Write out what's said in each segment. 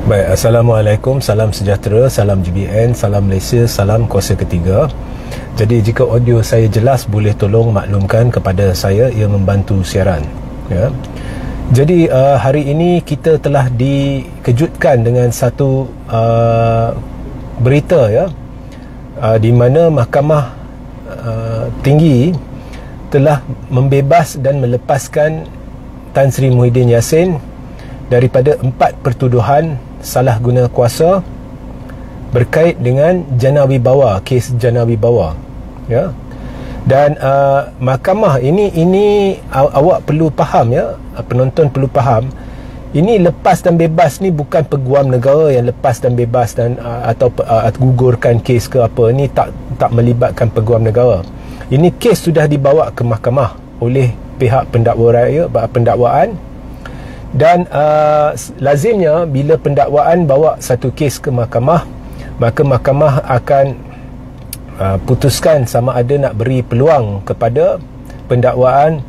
Baik, Assalamualaikum, salam sejahtera, salam GBN, salam Malaysia, salam kuasa ketiga. Jadi jika audio saya jelas, boleh tolong maklumkan kepada saya, ia membantu siaran, ya. Jadi hari ini kita telah dikejutkan dengan satu berita, ya, di mana Mahkamah Tinggi telah membebas dan melepaskan Tan Sri Muhyiddin Yassin daripada 4 pertuduhan salah guna kuasa berkait dengan Jana Wibawa, kes Jana Wibawa, ya. Dan mahkamah ini awak perlu faham, ya, penonton perlu faham, ini lepas dan bebas ni bukan peguam negara yang lepas dan bebas dan atau gugurkan kes ke apa. Ini tak melibatkan peguam negara. Ini kes sudah dibawa ke mahkamah oleh pihak pendakwaan. Dan lazimnya bila pendakwaan bawa satu kes ke mahkamah, maka mahkamah akan putuskan sama ada nak beri peluang kepada pendakwaan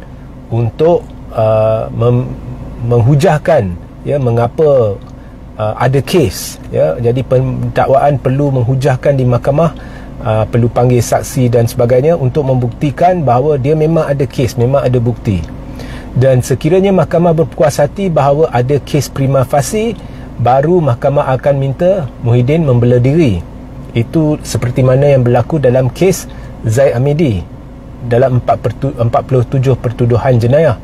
untuk menghujahkan, ya, mengapa ada kes, ya. Jadi pendakwaan perlu menghujahkan di mahkamah, perlu panggil saksi dan sebagainya untuk membuktikan bahawa dia memang ada kes, memang ada bukti. Dan sekiranya mahkamah berpuas hati bahawa ada kes prima facie, baru mahkamah akan minta Muhyiddin membela diri. Itu seperti mana yang berlaku dalam kes Zaid Amidi dalam 47 pertuduhan jenayah.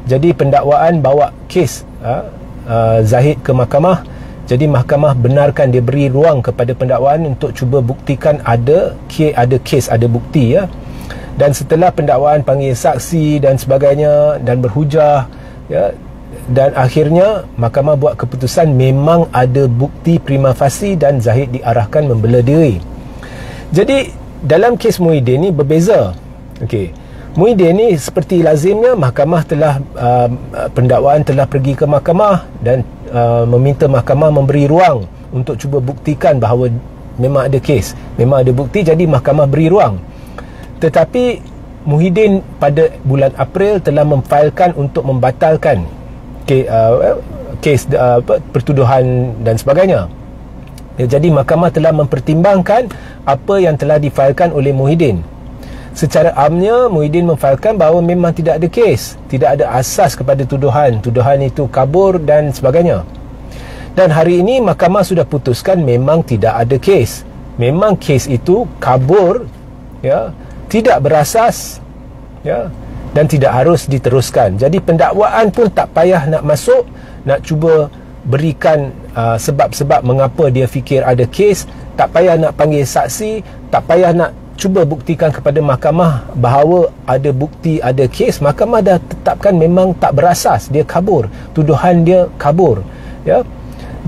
Jadi pendakwaan bawa kes Zahid ke mahkamah. Jadi mahkamah benarkan, dia beri ruang kepada pendakwaan untuk cuba buktikan ada kes, ada bukti, ya. Dan setelah pendakwaan panggil saksi dan sebagainya dan berhujah, ya, dan akhirnya mahkamah buat keputusan memang ada bukti prima facie dan Zahid diarahkan membela diri. Jadi dalam kes Muhyiddin ni berbeza. Okey, Muhyiddin ni seperti lazimnya mahkamah telah pendakwaan telah pergi ke mahkamah dan meminta mahkamah memberi ruang untuk cuba buktikan bahawa memang ada kes, memang ada bukti. Jadi mahkamah beri ruang. Tetapi Muhyiddin pada bulan April telah memfailkan untuk membatalkan kes pertuduhan dan sebagainya, ya. Jadi mahkamah telah mempertimbangkan apa yang telah difailkan oleh Muhyiddin. Secara amnya Muhyiddin memfailkan bahawa memang tidak ada kes, tidak ada asas kepada tuduhan itu kabur dan sebagainya. Dan hari ini mahkamah sudah putuskan memang tidak ada kes, memang kes itu kabur, ya, tidak berasas, ya, dan tidak harus diteruskan. Jadi pendakwaan pun tak payah nak masuk, nak cuba berikan sebab-sebab mengapa dia fikir ada kes, tak payah nak panggil saksi, tak payah nak cuba buktikan kepada mahkamah bahawa ada bukti, ada kes. Mahkamah dah tetapkan memang tak berasas, dia kabur, tuduhan dia kabur, ya.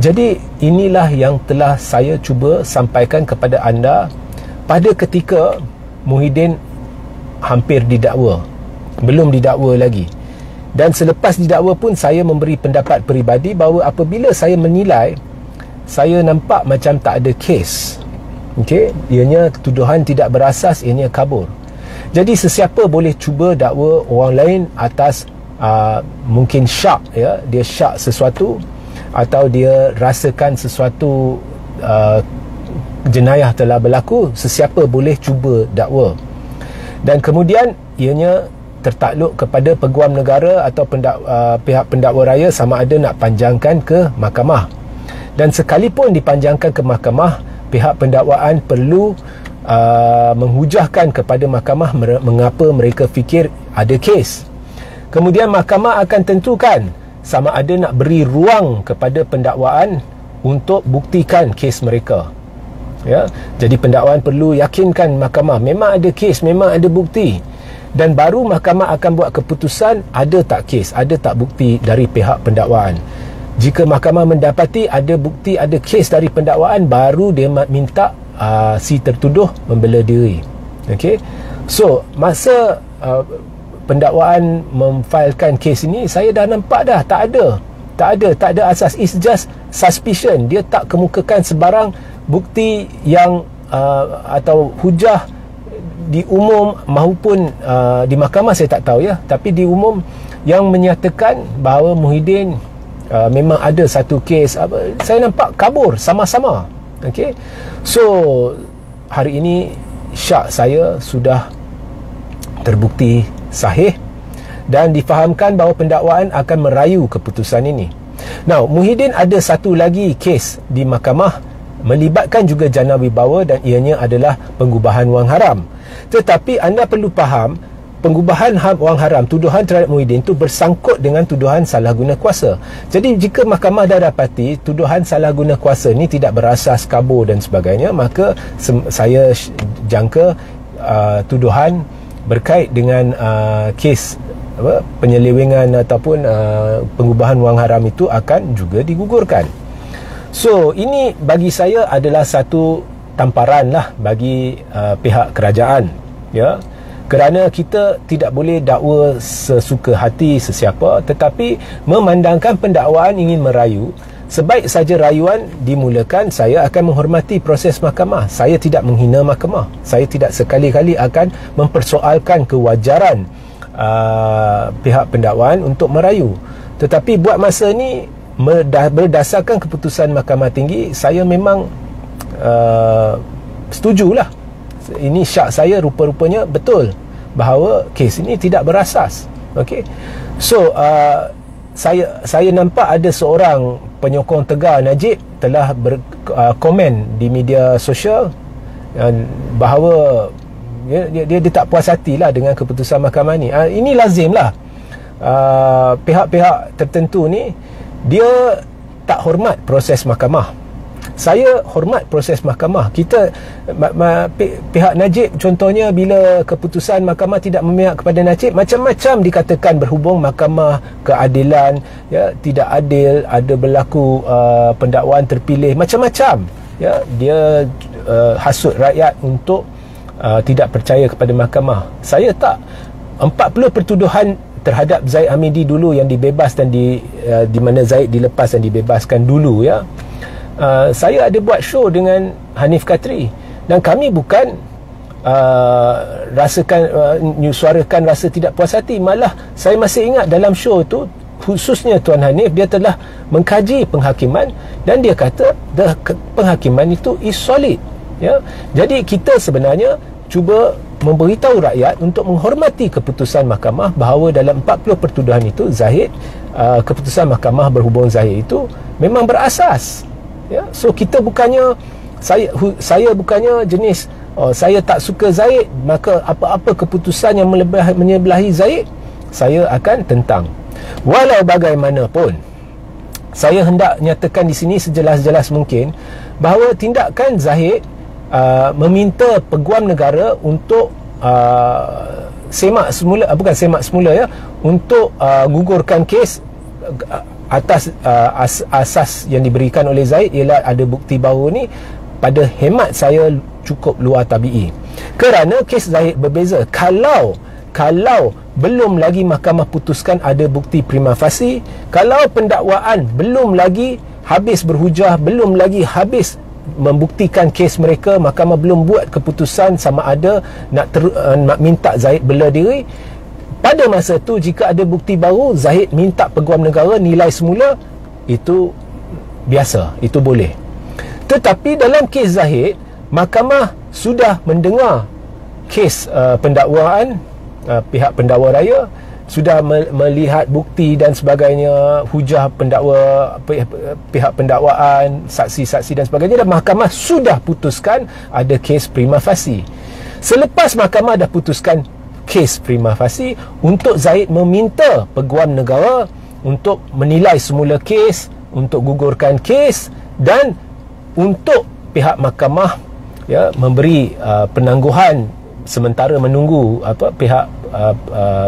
Jadi inilah yang telah saya cuba sampaikan kepada anda pada ketika Muhyiddin hampir didakwa, belum didakwa lagi. Dan selepas didakwa pun saya memberi pendapat peribadi bahawa apabila saya menilai, saya nampak macam tak ada kes, okey, ianya tuduhan tidak berasas, ianya kabur. Jadi sesiapa boleh cuba dakwa orang lain atas mungkin syak, ya, dia syak sesuatu atau dia rasakan sesuatu jenayah telah berlaku, sesiapa boleh cuba dakwa. Dan kemudian ianya tertakluk kepada peguam negara atau pihak pendakwa raya sama ada nak panjangkan ke mahkamah. Dan sekalipun dipanjangkan ke mahkamah, pihak pendakwaan perlu menghujahkan kepada mahkamah mengapa mereka fikir ada kes. Kemudian mahkamah akan tentukan sama ada nak beri ruang kepada pendakwaan untuk buktikan kes mereka, ya. Jadi pendakwaan perlu yakinkan mahkamah memang ada kes, memang ada bukti, dan baru mahkamah akan buat keputusan ada tak kes, ada tak bukti dari pihak pendakwaan. Jika mahkamah mendapati ada bukti, ada kes dari pendakwaan, baru dia minta si tertuduh membela diri. Okey. So masa pendakwaan memfailkan kes ini, saya dah nampak dah tak ada asas. It's just suspicion. Dia tak kemukakan sebarang bukti yang atau hujah di umum maupun di mahkamah, saya tak tahu, ya, tapi di umum yang menyatakan bahawa Muhyiddin memang ada satu kes saya nampak kabur sama-sama. Okey. So hari ini syak saya sudah terbukti sahih dan difahamkan bahawa pendakwaan akan merayu keputusan ini. Now, Muhyiddin ada satu lagi kes di mahkamah melibatkan juga jana wibawa dan ianya adalah pengubahan wang haram. Tetapi anda perlu faham, pengubahan wang haram, tuduhan terhadap Muhyiddin itu bersangkut dengan tuduhan salah guna kuasa. Jadi jika mahkamah dah dapati tuduhan salah guna kuasa ni tidak berasas, kabur dan sebagainya, maka saya jangka tuduhan berkait dengan kes penyelewengan ataupun pengubahan wang haram itu akan juga digugurkan. So ini bagi saya adalah satu tamparan lah bagi pihak kerajaan, ya, kerana kita tidak boleh dakwa sesuka hati sesiapa, tetapi memandangkan pendakwaan ingin merayu, sebaik saja rayuan dimulakan, saya akan menghormati proses mahkamah. Saya tidak menghina mahkamah, saya tidak sekali-kali akan mempersoalkan kewajaran pihak pendakwaan untuk merayu. Tetapi buat masa ni berdasarkan keputusan Mahkamah Tinggi, saya memang setujulah. Ini syak saya rupa-rupanya betul bahawa kes ini tidak berasas. Okey. So saya nampak ada seorang penyokong tegar Najib telah berkomen di media sosial bahawa dia tak puas hatilah dengan keputusan mahkamah ni. Ini lazimlah pihak-pihak tertentu ni dia tak hormat proses mahkamah. Saya hormat proses mahkamah. Kita pihak Najib contohnya, bila keputusan mahkamah tidak memihak kepada Najib, macam-macam dikatakan berhubung mahkamah keadilan, ya, tidak adil, ada berlaku pendakwaan terpilih, macam-macam, ya, dia hasut rakyat untuk tidak percaya kepada mahkamah. Saya tak. 40 pertuduhan terhadap Zaid Hamidi dulu yang dibebas dan di mana Zaid dilepas dan dibebaskan dulu, ya. Saya ada buat show dengan Hanif Katri dan kami bukan suarakan rasa tidak puas hati. Malah saya masih ingat dalam show tu, khususnya Tuan Hanif, dia telah mengkaji penghakiman dan dia kata penghakiman itu is solid, ya. Jadi kita sebenarnya cuba memberitahu rakyat untuk menghormati keputusan mahkamah bahawa dalam 40 pertuduhan itu Zahid, keputusan mahkamah berhubung Zahid itu memang berasas, ya. So kita bukannya, saya bukannya jenis saya tak suka Zahid, maka apa-apa keputusan yang menyebelahi Zahid saya akan tentang. Walau bagaimanapun, saya hendak nyatakan di sini sejelas-jelas mungkin bahawa tindakan Zahid meminta peguam negara untuk semak semula, ya, untuk gugurkan kes atas asas yang diberikan oleh Zaid ialah ada bukti baru ni, pada hemat saya cukup luar tabi'i. Kerana kes Zaid berbeza. Kalau belum lagi mahkamah putuskan ada bukti prima facie, kalau pendakwaan belum lagi habis berhujah, belum lagi habis membuktikan kes mereka, mahkamah belum buat keputusan sama ada nak minta Zahid bela diri, pada masa tu jika ada bukti baru, Zahid minta peguam negara nilai semula, itu biasa, itu boleh. Tetapi dalam kes Zahid, mahkamah sudah mendengar kes pendakwaan, pihak pendakwa raya sudah melihat bukti dan sebagainya, hujah pendakwa, pihak pendakwaan, saksi-saksi dan sebagainya, dan mahkamah sudah putuskan ada kes prima facie. Selepas mahkamah dah putuskan kes prima facie, untuk Zaid meminta peguam negara untuk menilai semula kes, untuk gugurkan kes, dan untuk pihak mahkamah, ya, memberi penangguhan sementara menunggu pihak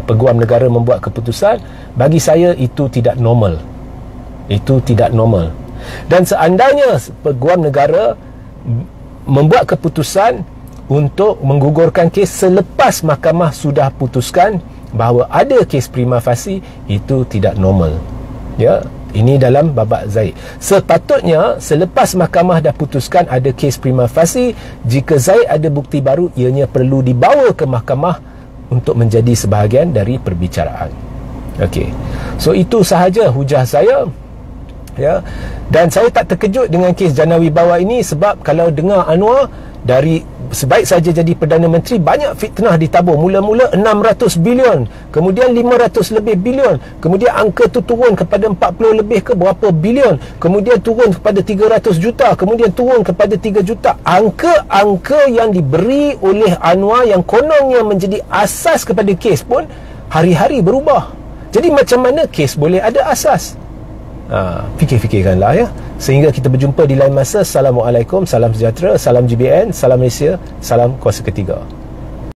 peguam negara membuat keputusan. Bagi saya itu tidak normal. Itu tidak normal. Dan seandainya peguam negara membuat keputusan untuk menggugurkan kes selepas mahkamah sudah putuskan bahawa ada kes prima facie, itu tidak normal, ya. Ini dalam babak Zaid. Sepatutnya selepas mahkamah dah putuskan ada kes prima facie, jika Zaid ada bukti baru, ianya perlu dibawa ke mahkamah untuk menjadi sebahagian dari perbicaraan. Okey. So itu sahaja hujah saya. ya. Dan saya tak terkejut dengan kes Jana Wibawa ini, sebab kalau dengar Anwar, dari sebaik saja jadi Perdana Menteri, banyak fitnah ditabur. Mula-mula 600 bilion, kemudian 500 lebih bilion, kemudian angka tu turun kepada 40 lebih ke berapa bilion, kemudian turun kepada 300 juta, kemudian turun kepada 3 juta. Angka-angka yang diberi oleh Anwar yang kononnya menjadi asas kepada kes pun hari-hari berubah. Jadi macam mana kes boleh ada asas? Fikir-fikirkanlah ya. Sehingga kita berjumpa di lain masa. Assalamualaikum, salam sejahtera, salam GBN, salam Malaysia, salam kuasa ketiga.